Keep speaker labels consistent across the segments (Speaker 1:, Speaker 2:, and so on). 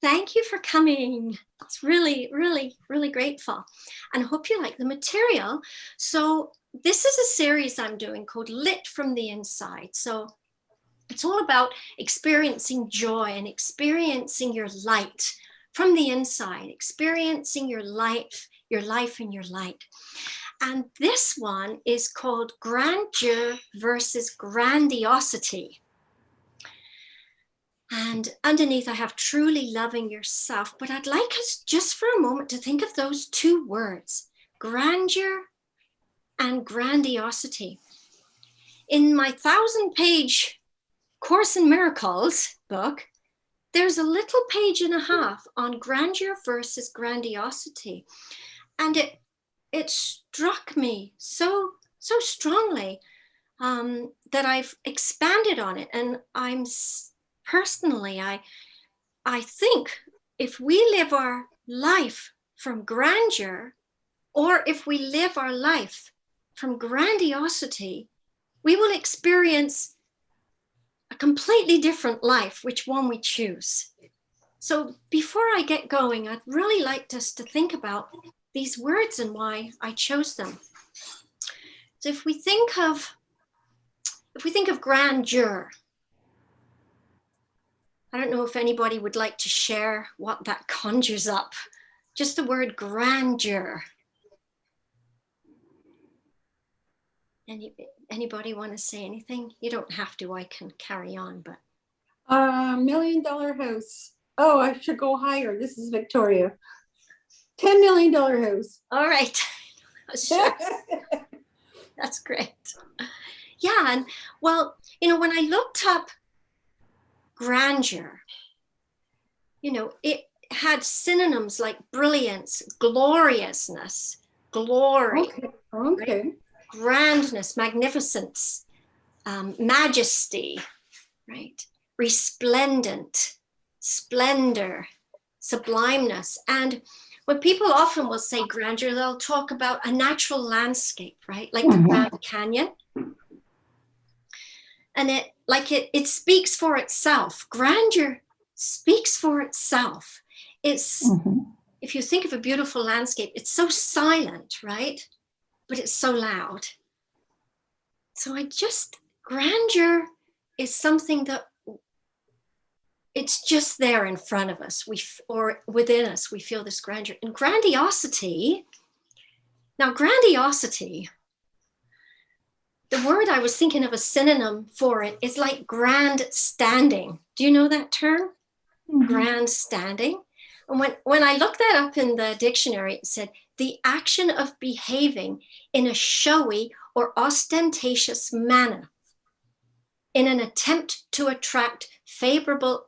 Speaker 1: Thank you for coming. It's really, really, really grateful. And I hope you like the material. So this is a series I'm doing called Lit from the Inside. So it's all about experiencing joy and experiencing your light from the inside, experiencing your life and your light. And this one is called Grandeur versus Grandiosity. And underneath, I have truly loving yourself. But I'd like us just for a moment to think of those two words, grandeur and grandiosity. In my 1,000-page Course in Miracles book, there's a little page and a half on grandeur versus grandiosity. And it struck me so strongly that I've expanded on it. And personally, I think if we live our life from grandeur, or if we live our life from grandiosity, we will experience a completely different life, which one we choose. So before I get going, I'd really like us to think about these words and why I chose them. So if we think of grandeur, I don't know if anybody would like to share what that conjures up. Just the word grandeur. Anybody want to say anything? You don't have to, I can carry on, but.
Speaker 2: $1 million house. Oh, I should go higher. This is Victoria. $10 million house.
Speaker 1: All right. Sure. That's great. Yeah, and well, when I looked up grandeur, it had synonyms like brilliance, gloriousness, glory,
Speaker 2: okay.
Speaker 1: Right? Grandness, magnificence, majesty, right? Resplendent, splendor, sublimeness. And when people often will say grandeur, they'll talk about a natural landscape, right? Like the Grand Canyon. And it speaks for itself. Grandeur speaks for itself. It's, if you think of a beautiful landscape, it's so silent, right? But it's so loud. So grandeur is something that it's just there in front of us, or within us, we feel this grandeur. And grandiosity, the word I was thinking of a synonym for it is like grand standing. Do you know that term? Grand standing. And when I looked that up in the dictionary, it said the action of behaving in a showy or ostentatious manner in an attempt to attract favorable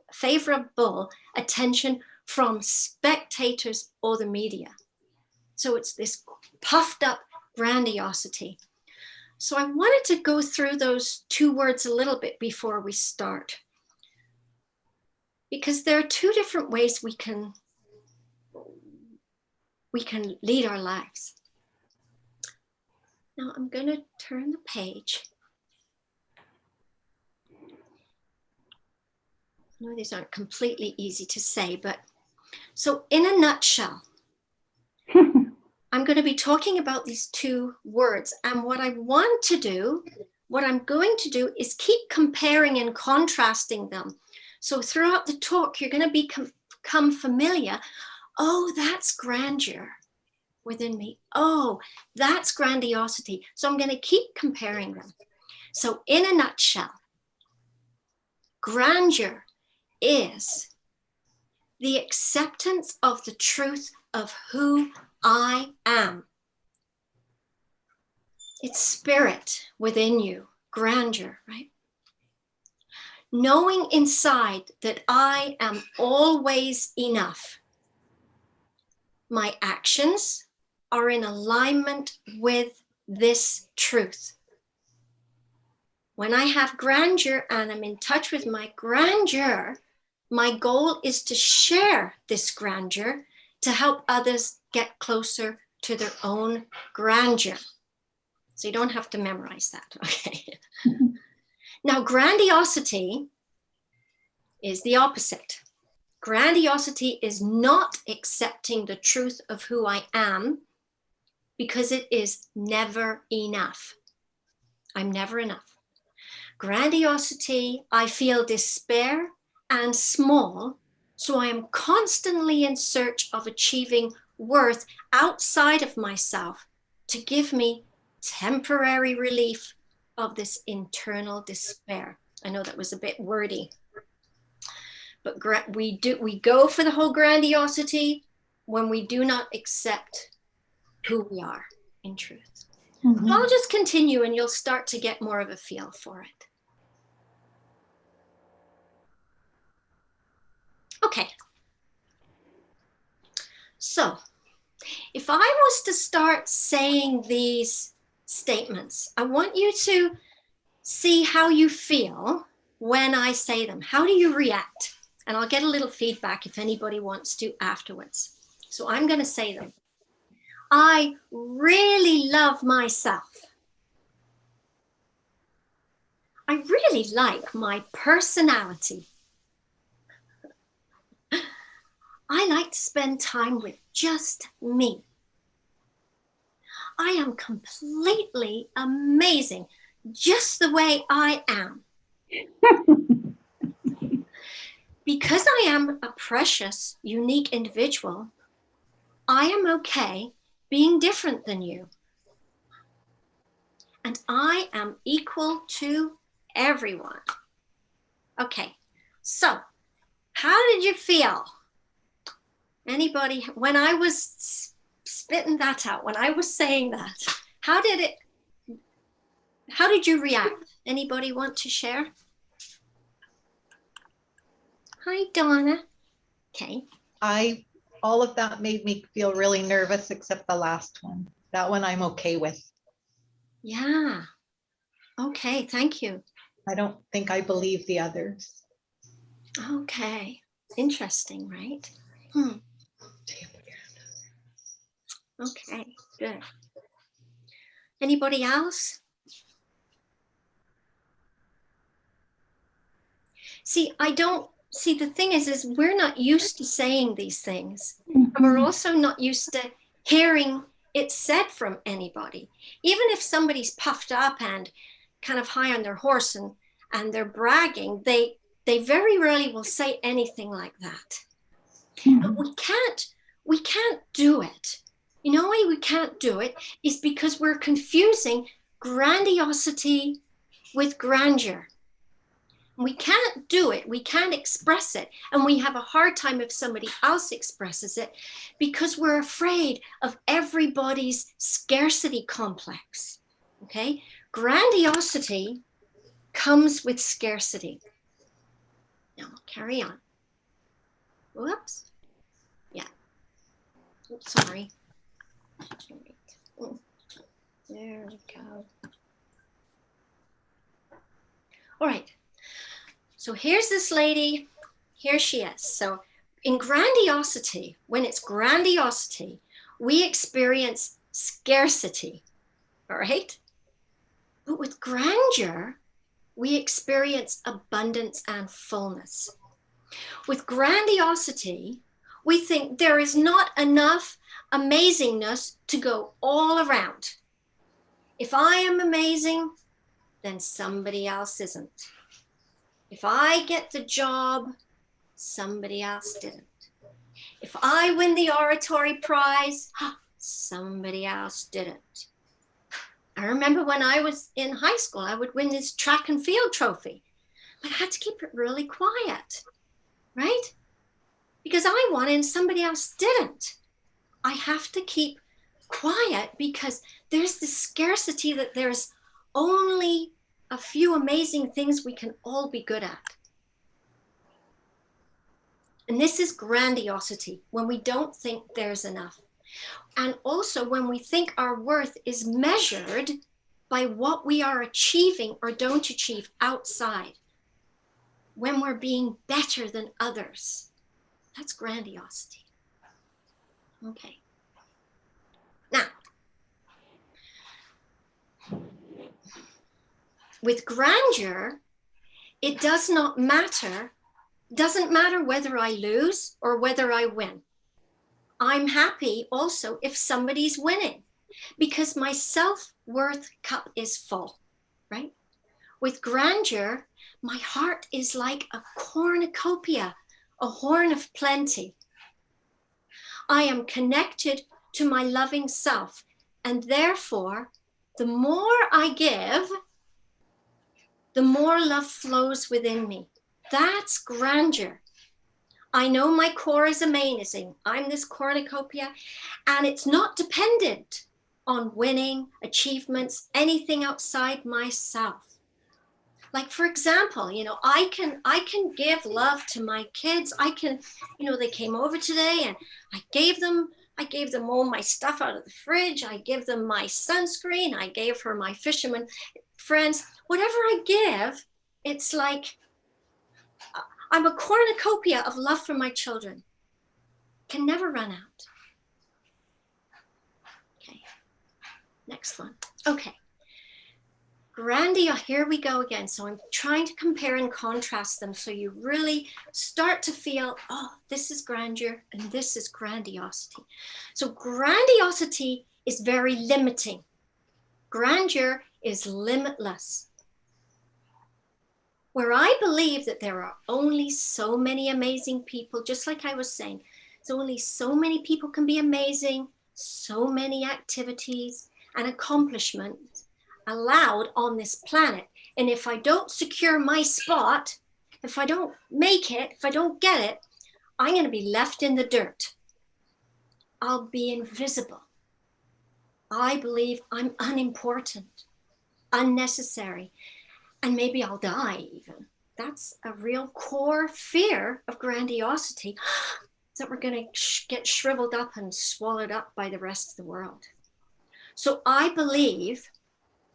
Speaker 1: attention from spectators or the media. So it's this puffed up grandiosity. So I wanted to go through those two words a little bit before we start, because there are two different ways we can lead our lives. Now I'm going to turn the page. I know these aren't completely easy to say, but so in a nutshell, I'm going to be talking about these two words. And what I'm going to do is keep comparing and contrasting them. So throughout the talk, you're going to become familiar. Oh, that's grandeur within me. Oh, that's grandiosity. So I'm going to keep comparing them. So in a nutshell, grandeur is the acceptance of the truth of who I am. It's spirit within you, grandeur, right? Knowing inside that I am always enough. My actions are in alignment with this truth. When I have grandeur and I'm in touch with my grandeur, my goal is to share this grandeur to help others get closer to their own grandeur. So you don't have to memorize that, okay? Now, grandiosity is the opposite. Grandiosity is not accepting the truth of who I am, because it is never enough. I'm never enough. Grandiosity, I feel despair and small, so I am constantly in search of achieving worth outside of myself to give me temporary relief of this internal despair. I know that was a bit wordy, but we go for the whole grandiosity when we do not accept who we are in truth.
Speaker 2: Mhm.
Speaker 1: So I'll just continue and you'll start to get more of a feel for it. Okay. So if I was to start saying these statements, I want you to see how you feel when I say them. How do you react? And I'll get a little feedback if anybody wants to afterwards. So I'm going to say them. I really love myself. I really like my personality. I like to spend time with just me. I am completely amazing, just the way I am. Because I am a precious, unique individual, I am okay being different than you. And I am equal to everyone. Okay, so how did you feel? Anybody, when I was spitting that out, when I was saying that, how did you react? Anybody want to share? Hi, Donna. Okay.
Speaker 3: All of that made me feel really nervous, except the last one. That one I'm okay with.
Speaker 1: Yeah. Okay, thank you.
Speaker 3: I don't think I believe the others.
Speaker 1: Okay. Interesting, right? Okay, good. Anybody else? See, the thing is we're not used to saying these things. And we're also not used to hearing it said from anybody. Even if somebody's puffed up and kind of high on their horse and they're bragging, they very rarely will say anything like that. But we can't do it. You know why we can't do it is because we're confusing grandiosity with grandeur. We can't do it. We can't express it. And we have a hard time if somebody else expresses it because we're afraid of everybody's scarcity complex. Okay? Grandiosity comes with scarcity. Now, carry on. Whoops. Yeah. Oops, sorry. There we go. All right. So here's this lady. Here she is. So in grandiosity, when it's grandiosity, we experience scarcity. All right. But with grandeur, we experience abundance and fullness. With grandiosity, we think there is not enough amazingness to go all around. If I am amazing, then somebody else isn't. If I get the job, somebody else didn't. If I win the oratory prize, somebody else didn't. I remember when I was in high school, I would win this track and field trophy, but I had to keep it really quiet, right? Because I won and somebody else didn't. I have to keep quiet because there's this scarcity that there's only a few amazing things we can all be good at. And this is grandiosity, when we don't think there's enough. And also when we think our worth is measured by what we are achieving or don't achieve outside. When we're being better than others. That's grandiosity. Okay. Now, with grandeur, it does not matter Doesn't matter whether I lose or whether I win. I'm happy also if somebody's winning because my self-worth cup is full, right? With grandeur, my heart is like a cornucopia, a horn of plenty. I am connected to my loving self, and therefore, the more I give, the more love flows within me. That's grandeur. I know my core is amazing. I'm this cornucopia, and it's not dependent on winning, achievements, anything outside myself. Like, for example, I can give love to my kids. I can, they came over today and I gave them all my stuff out of the fridge. I give them my sunscreen. I gave her my fisherman friends. Whatever I give, it's like I'm a cornucopia of love for my children. Can never run out. Okay, next one. Okay. Grandiosity, here we go again. So I'm trying to compare and contrast them so you really start to feel, oh, this is grandeur and this is grandiosity. So grandiosity is very limiting. Grandeur is limitless. Where I believe that there are only so many amazing people, just like I was saying, so only so many people can be amazing, so many activities and accomplishments allowed on this planet. And if I don't secure my spot, if I don't make it, if I don't get it, I'm going to be left in the dirt. I'll be invisible. I believe I'm unimportant, unnecessary, and maybe I'll die even. That's a real core fear of grandiosity, that we're going to get shriveled up and swallowed up by the rest of the world. So I believe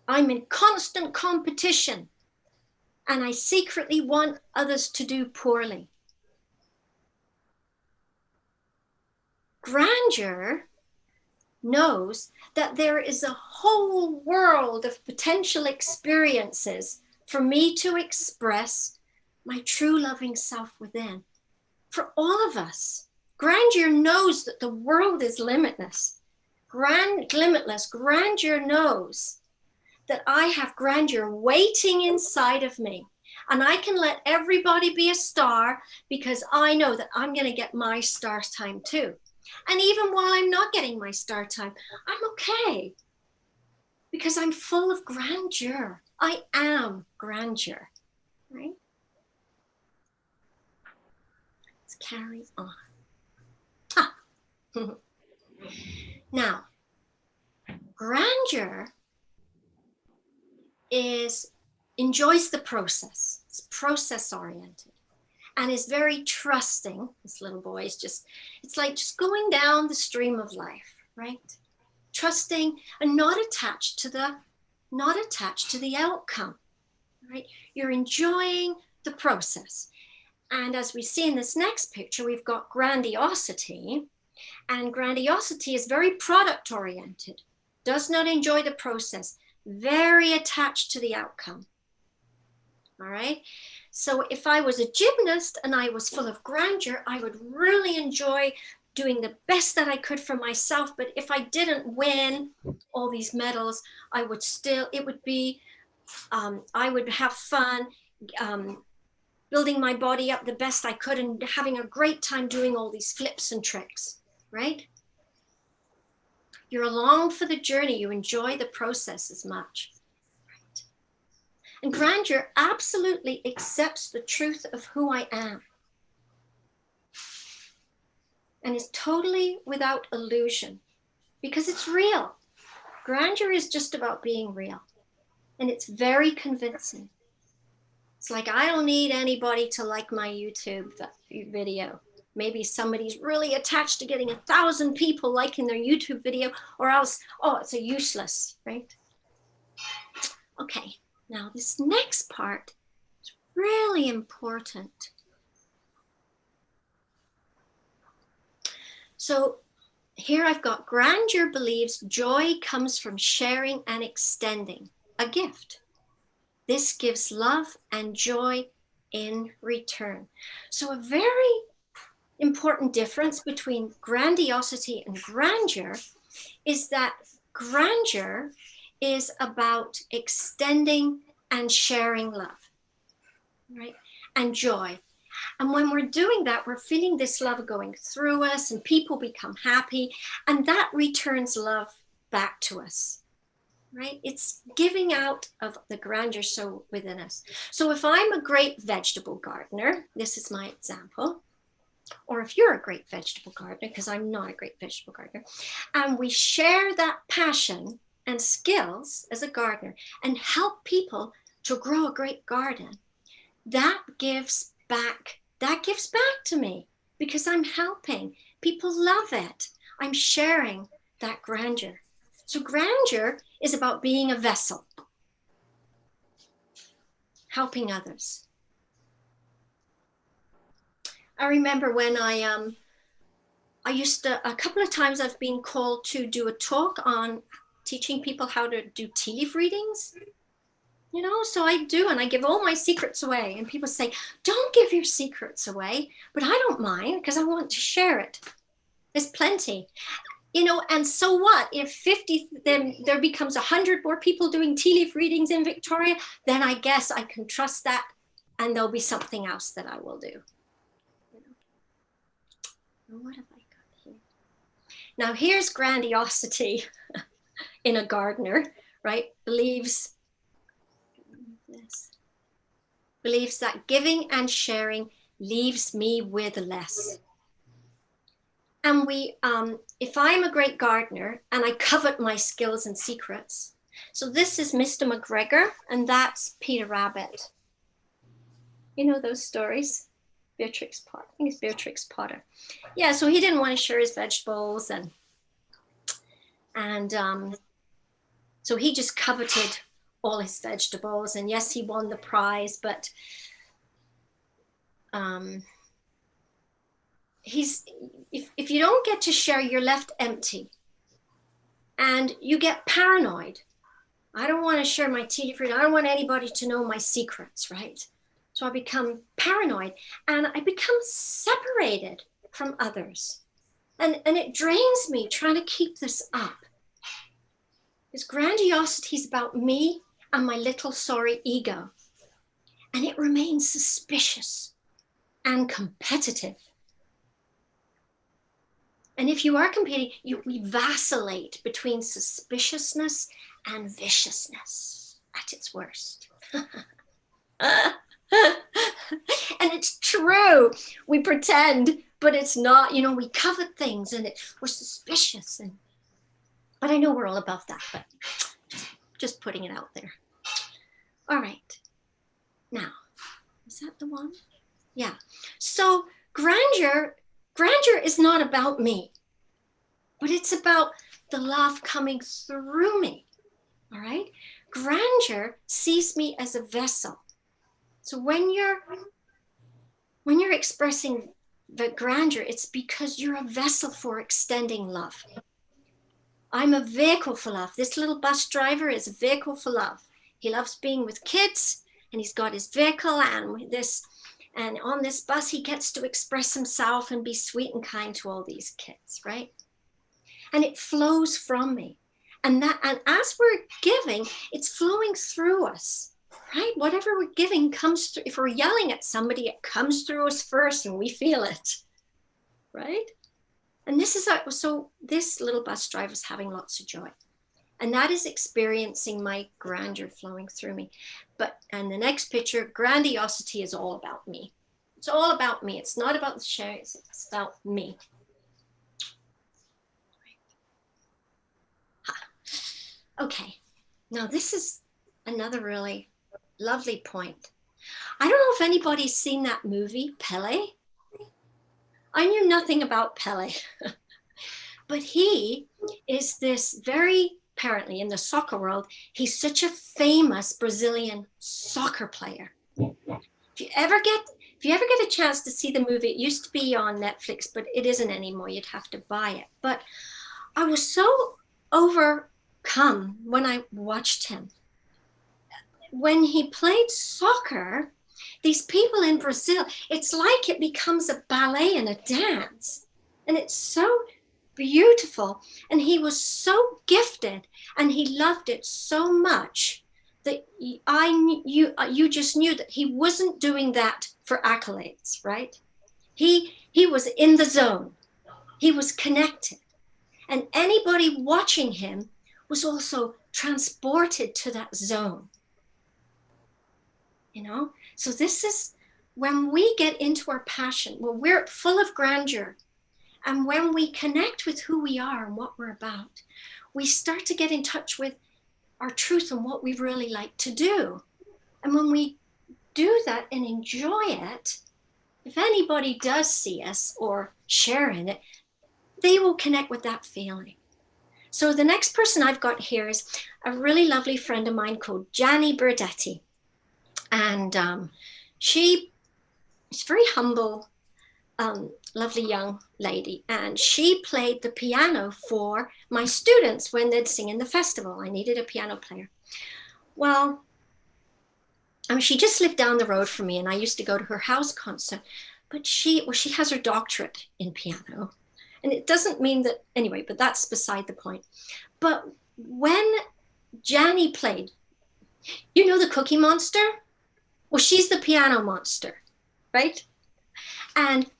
Speaker 1: I'm in constant competition and I secretly want others to do poorly. Grandeur knows that there is a whole world of potential experiences for me to express my true loving self within. For all of us, grandeur knows that the world is limitless. Limitless. Grandeur knows that I have grandeur waiting inside of me. And I can let everybody be a star because I know that I'm going to get my star time too. And even while I'm not getting my star time, I'm okay because I'm full of grandeur. I am grandeur, right? Let's carry on. Now, grandeur enjoys the process. It's process oriented and is very trusting. This little boy is it's like just going down the stream of life, right? Trusting and not attached to the outcome, right? You're enjoying the process. And as we see in this next picture, we've got grandiosity, and grandiosity is very product oriented, does not enjoy the process, very attached to the outcome. All right. So if I was a gymnast and I was full of grandeur, I would really enjoy doing the best that I could for myself. But if I didn't win all these medals, I would have fun building my body up the best I could and having a great time doing all these flips and tricks, right? You're along for the journey. You enjoy the process as much. Right? And grandeur absolutely accepts the truth of who I am and is totally without illusion because it's real. Grandeur is just about being real, and it's very convincing. It's like, I don't need anybody to like my YouTube video. Maybe somebody's really attached to getting 1,000 people liking their YouTube video, or else, oh, it's a useless, right? Okay, now this next part is really important. So here I've got grandeur believes joy comes from sharing and extending a gift. This gives love and joy in return. So a very important difference between grandiosity and grandeur is that grandeur is about extending and sharing love, right? And joy. And when we're doing that, we're feeling this love going through us and people become happy, and that returns love back to us, right? It's giving out of the grandeur so within us. So if I'm a great vegetable gardener, this is my example, or if you're a great vegetable gardener, because I'm not a great vegetable gardener, and we share that passion and skills as a gardener and help people to grow a great garden, that gives back to me because I'm helping. People love it. I'm sharing that grandeur. So grandeur is about being a vessel, helping others. I remember when I used to, a couple of times I've been called to do a talk on teaching people how to do tea leaf readings. You know, so I do, and I give all my secrets away. And people say, don't give your secrets away. But I don't mind because I want to share it. There's plenty. You know, and so what? If 50, then there becomes 100 more people doing tea leaf readings in Victoria, then I guess I can trust that and there'll be something else that I will do. What have I got here? Now here's grandiosity in a gardener, right? Believes that giving and sharing leaves me with less. And if I'm a great gardener and I covet my skills and secrets, so this is Mr. McGregor and that's Peter Rabbit. You know those stories? Beatrix Potter, I think it's Beatrix Potter. Yeah, so he didn't want to share his vegetables and so he just coveted all his vegetables, and yes, he won the prize, but if you don't get to share, you're left empty and you get paranoid. I don't want to share my tea leaf reading. I don't want anybody to know my secrets, right? So I become paranoid and I become separated from others. And it drains me trying to keep this up. Because grandiosity is about me and my little sorry ego. And it remains suspicious and competitive. And if you are competing, we vacillate between suspiciousness and viciousness at its worst. And it's true. We pretend, but it's not. You know, we covet things and we're suspicious. But I know we're all above that, but just putting it out there. All right. Now, is that the one? Yeah. So grandeur is not about me, but it's about the love coming through me. All right. Grandeur sees me as a vessel. So when you're expressing the grandeur, it's because you're a vessel for extending love. I'm a vehicle for love. This little bus driver is a vehicle for love. He loves being with kids, and he's got his vehicle, and on this bus he gets to express himself and be sweet and kind to all these kids, right? And it flows from me. And as we're giving, it's flowing through us. Right? Whatever we're giving comes through. If we're yelling at somebody, it comes through us first and we feel it. Right? And so this little bus driver is having lots of joy. And that is experiencing my grandeur flowing through me. And the next picture, grandiosity is all about me. It's all about me. It's not about the sharing, it's about me. Okay. Now this is another really lovely point. I don't know if anybody's seen that movie, Pele. I knew nothing about Pele, but he is this apparently in the soccer world, he's such a famous Brazilian soccer player. If you ever get a chance to see the movie, it used to be on Netflix, but it isn't anymore. You'd have to buy it. But I was so overcome when I watched him. When he played soccer, These people in Brazil, it's like it becomes a ballet and a dance. And it's so beautiful. And he was so gifted and he loved it so much that you just knew that he wasn't doing that for accolades, right? He was in the zone. He was connected. And anybody watching him was also transported to that zone. You know? So this is when we get into our passion, when we're full of grandeur, and when we connect with who we are and what we're about, we start to get in touch with our truth and what we really like to do. And when we do that and enjoy it, if anybody does see us or share in it, they will connect with that feeling. So the next person I've got here is a really lovely friend of mine called Gianni Berdetti. And she's very humble, lovely young lady. And she played the piano for my students when they'd sing in the festival. I needed a piano player. Well, I mean, she just lived down the road from me and I used to go to her house concert. But she has her doctorate in piano. And it doesn't mean that, anyway, but that's beside the point. But when Gianni played, you know the Cookie Monster? Well, she's the piano monster, right? And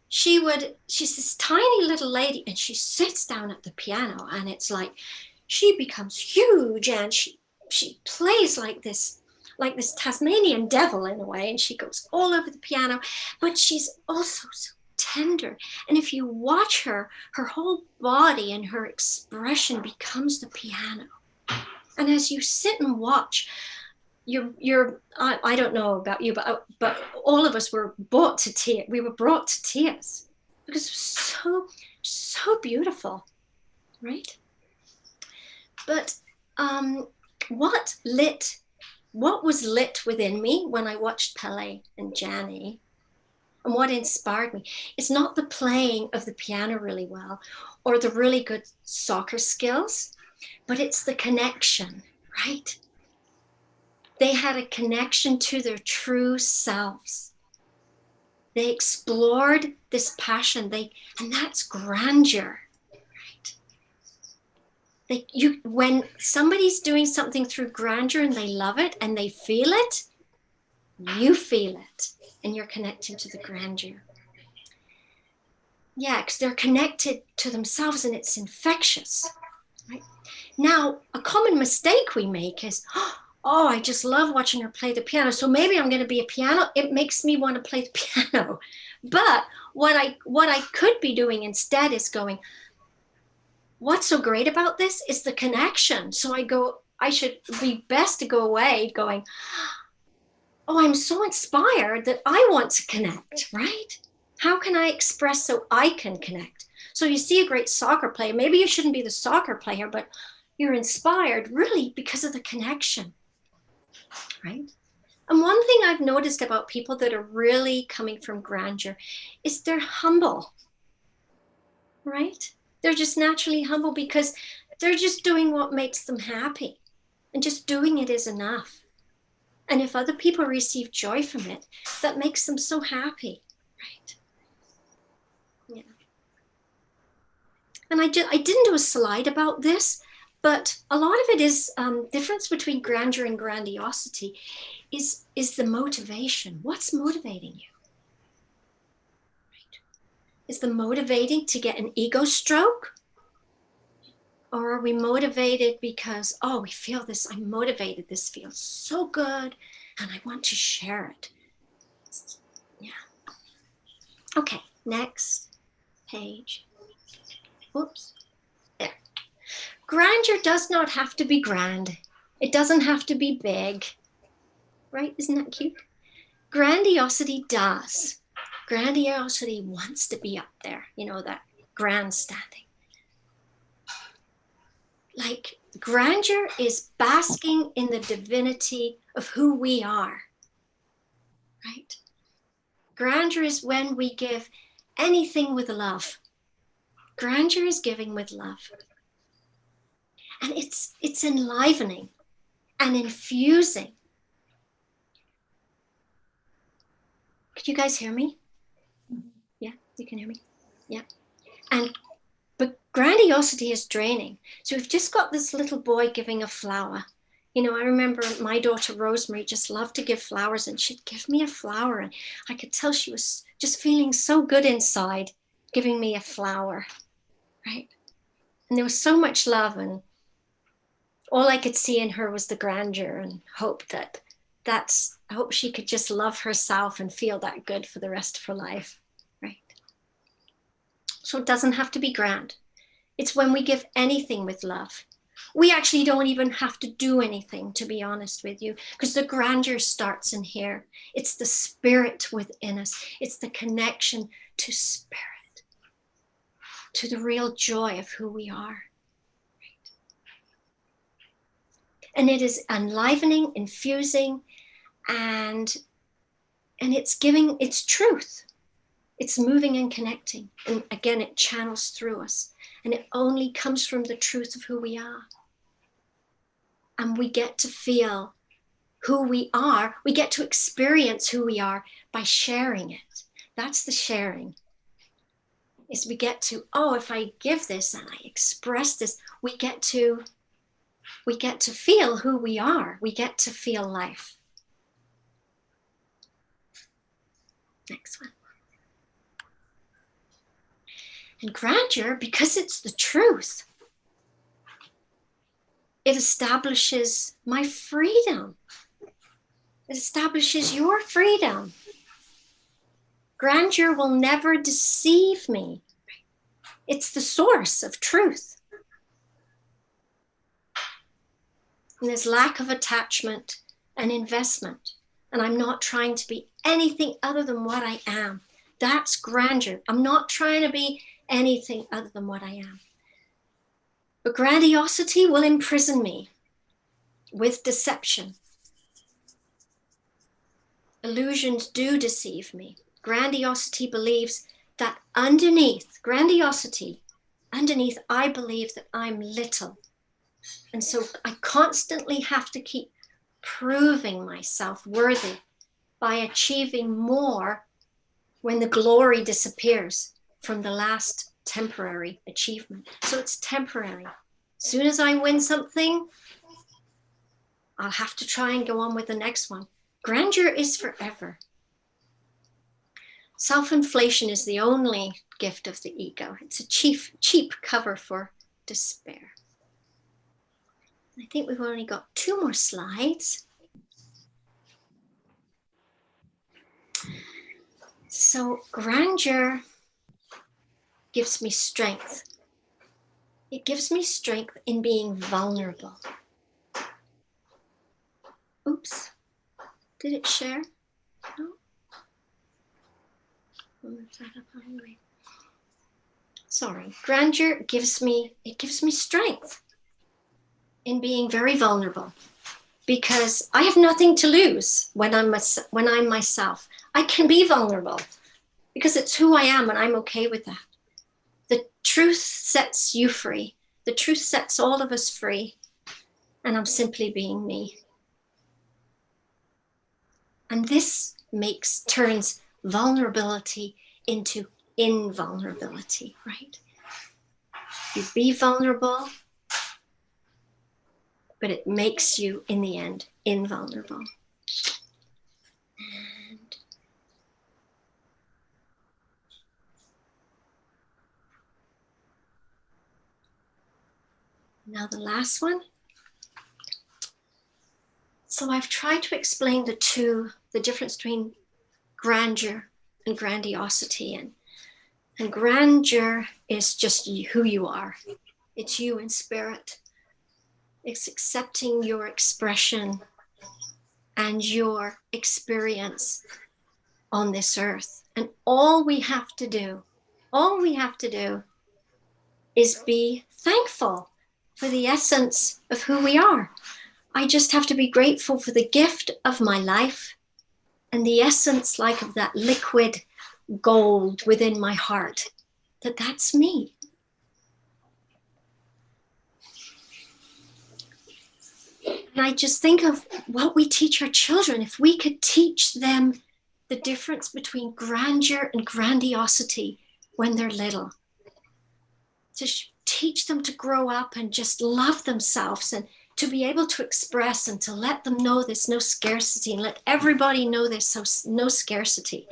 Speaker 1: she's this tiny little lady and she sits down at the piano and it's like, she becomes huge and she plays like this Tasmanian devil in a way, and she goes all over the piano, but she's also so tender. And if you watch her whole body and her expression becomes the piano. And as you sit and watch, I don't know about you, but all of us were brought to tears. We were brought to tears because it was so beautiful, right? But what was lit within me when I watched Pele and Gianni, and what inspired me, it's not the playing of the piano really well or the really good soccer skills, but it's the connection, right? They had a connection to their true selves. They explored this passion, and that's grandeur, right? When somebody's doing something through grandeur and they love it and they feel it, you feel it, and you're connected to the grandeur. Yeah, because they're connected to themselves and it's infectious, right? Now, a common mistake we make is, oh, I just love watching her play the piano, so maybe I'm going to be a piano. It makes me want to play the piano. But what I could be doing instead is going, what's so great about this is the connection. So I should be best to go away going, oh, I'm so inspired that I want to connect, right? How can I express so I can connect? So you see a great soccer player, maybe you shouldn't be the soccer player, but you're inspired really because of the connection, right? And one thing I've noticed about people that are really coming from grandeur is they're humble, right? They're just naturally humble because they're just doing what makes them happy, and just doing it is enough. And if other people receive joy from it, that makes them so happy, right? Yeah. And I didn't do a slide about this, but a lot of it is difference between grandeur and grandiosity is the motivation. What's motivating you? Right? Is the motivating to get an ego stroke? Or are we motivated because, oh, we feel this, I'm motivated, this feels so good, and I want to share it. Yeah. Okay, next page. Oops. There. Grandeur does not have to be grand. It doesn't have to be big. Right? Isn't that cute? Grandiosity does. Grandiosity wants to be up there, that grandstanding. Like, grandeur is basking in the divinity of who we are, right? Grandeur is when we give anything with love. Grandeur is giving with love. And it's enlivening and infusing. Could you guys hear me? Yeah, you can hear me. Yeah. But grandiosity is draining. So we've just got this little boy giving a flower. You know, I remember my daughter Rosemary just loved to give flowers, and she'd give me a flower, and I could tell she was just feeling so good inside giving me a flower, right? And there was so much love, and all I could see in her was the grandeur, and hope I hope she could just love herself and feel that good for the rest of her life, right? So it doesn't have to be grand. It's when we give anything with love. We actually don't even have to do anything, to be honest with you, because the grandeur starts in here. It's the spirit within us. It's the connection to spirit, to the real joy of who we are. And it is enlivening, infusing, and it's giving its truth. It's moving and connecting. And again, it channels through us. And it only comes from the truth of who we are. And we get to feel who we are. We get to experience who we are by sharing it. That's the sharing. Is we get to, oh, if I give this and I express this, we get to feel who we are. We get to feel life. Next one. And grandeur, because it's the truth, it establishes my freedom. It establishes your freedom. Grandeur will never deceive me. It's the source of truth. And there's lack of attachment and investment. And I'm not trying to be anything other than what I am. That's grandeur. I'm not trying to be anything other than what I am. But grandiosity will imprison me with deception. Illusions do deceive me. Grandiosity believes that underneath, I believe that I'm little. And so I constantly have to keep proving myself worthy by achieving more when the glory disappears from the last temporary achievement. So it's temporary. As soon as I win something, I'll have to try and go on with the next one. Grandeur is forever. Self-inflation is the only gift of the ego. It's a cheap cover for despair. I think we've only got 2 more slides. So grandeur gives me strength. It gives me strength in being vulnerable. Oops, did it share? No. Sorry, grandeur gives me strength in being very vulnerable, because I have nothing to lose when I'm myself. I can be vulnerable because it's who I am, and I'm okay with that. The truth sets you free. The truth sets all of us free, and I'm simply being me. And this turns vulnerability into invulnerability, right? You be vulnerable, but it makes you, in the end, invulnerable. And now the last one. So I've tried to explain the difference between grandeur and grandiosity. And grandeur is just who you are. It's you in spirit. It's accepting your expression and your experience on this earth. And all we have to do is be thankful for the essence of who we are. I just have to be grateful for the gift of my life and the essence, like of that liquid gold within my heart, that's me. And I just think of what we teach our children. If we could teach them the difference between grandeur and grandiosity when they're little. To teach them to grow up and just love themselves, and to be able to express and to let them know there's no scarcity, and let everybody know there's no scarcity.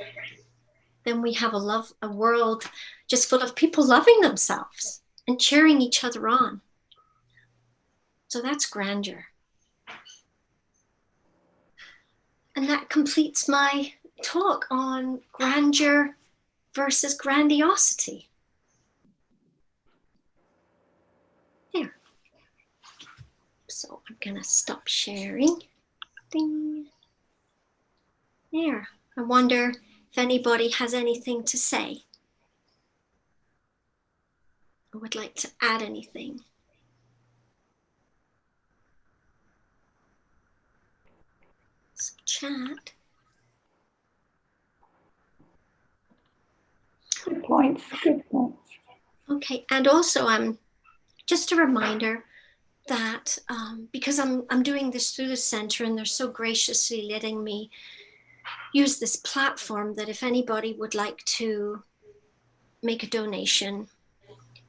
Speaker 1: Then we have a world just full of people loving themselves and cheering each other on. So that's grandeur. And that completes my talk on grandeur versus grandiosity. There. So I'm gonna stop sharing. Ding. There. I wonder if anybody has anything to say or would like to add anything. So chat.
Speaker 4: Good points. Good points.
Speaker 1: Okay, and also just a reminder that because I'm doing this through the center, and they're so graciously letting me use this platform, that if anybody would like to make a donation,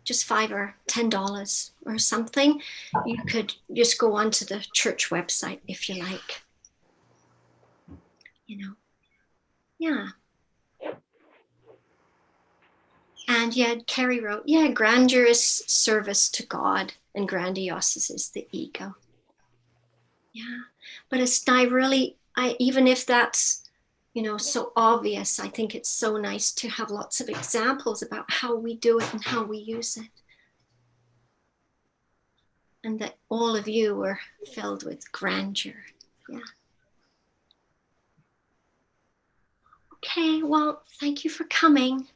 Speaker 1: just $5 or $10 or something, you could just go onto the church website if you like. You know, yeah. And yeah, Carrie wrote, yeah, grandeur is service to God and grandiosity is the ego. Yeah, but it's not really, even if that's, you know, so obvious, I think it's so nice to have lots of examples about how we do it and how we use it. And that all of you were filled with grandeur. Yeah. Okay, well, thank you for coming.